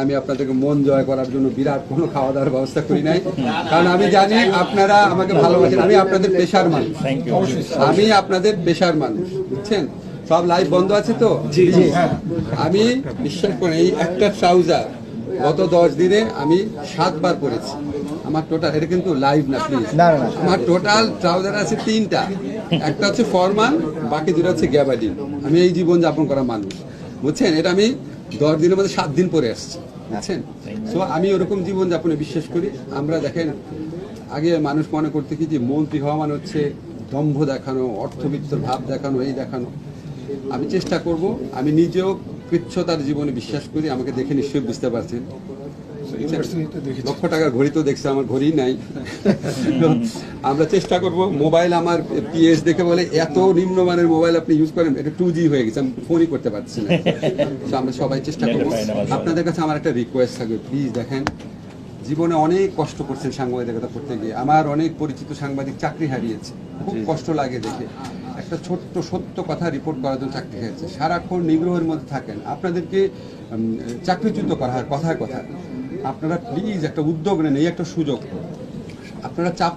আমি আপনাদেরকে মন জয় করার জন্য বিরাট কোনো খাওয়া দাওয়ার ব্যবস্থা করি নাই, কারণ আমি জানি আপনারা আমাকে ভালোবাসেন। আমি আপনাদের পেশার মানুষ, আমি আপনাদের পেশার মানুষ, বুঝছেন? সব লাইভ বন্ধ আছে তো। আমি বিশ্বাস করি এই একটা ট্রাউজার গত 10 দিনে আমি 7 বার পরেছি। আমার টোটাল, এটা কিন্তু লাইভ না প্লিজ, আমার টোটাল ট্রাউজার আছে 3টা। একটা হচ্ছে ফরমান, বাকি 2টা হচ্ছে গ্যাবার্ডিন। আমি এই জীবন যাপন করা মানুষ, বুঝছেন? এটা আমি 10 দিনের মধ্যে 7 দিন পরে আসছি, বুঝছেন? সো আমি ওরকম জীবনযাপনে বিশ্বাস করি। আমরা দেখেন, আগে মানুষ মনে করতে কি যে মন্ত্রী হওয়া মানে হচ্ছে দম্ভ দেখানো, অর্থবিত্তর ভাব দেখানো, এই দেখানো। আমি চেষ্টা করব, আমি নিজেও কৃচ্ছতার জীবনে বিশ্বাস করি। আমাকে দেখে নিশ্চয়ই বুঝতে পারছেন। লক্ষ টাকার ঘড়ি তো দেখছে, আমার ঘড়ি নাই। আমরা চেষ্টা করব। মোবাইল আমার পিএস দেখে বলে এত নিম্নমানের মোবাইল আপনি ইউজ করেন, এটা 2G হয়ে গেছে, আমি ফোনই করতে পারছি না। তো আমরা সবাই চেষ্টা করবো। আপনাদের কাছে আমার একটা রিকোয়েস্ট থাকবে, প্লিজ দেখেন, জীবনে অনেক কষ্ট করছেন সাংবাদিকতা করতে গিয়ে। আমার অনেক পরিচিত সাংবাদিক চাকরি হারিয়েছে, খুব কষ্ট লাগে দেখে। একটা ছোট্ট সত্য কথা রিপোর্ট করার জন্য চাকরি হারিয়েছে, সারাক্ষণ নিগ্রহের মধ্যে থাকেন, আপনাদেরকে চাকরিচ্যুত করা হয় কথায় কথায়। আপনারা প্লিজ একটা উদ্যোগ নেন, এই একটা সুযোগ। আপনারা চাপ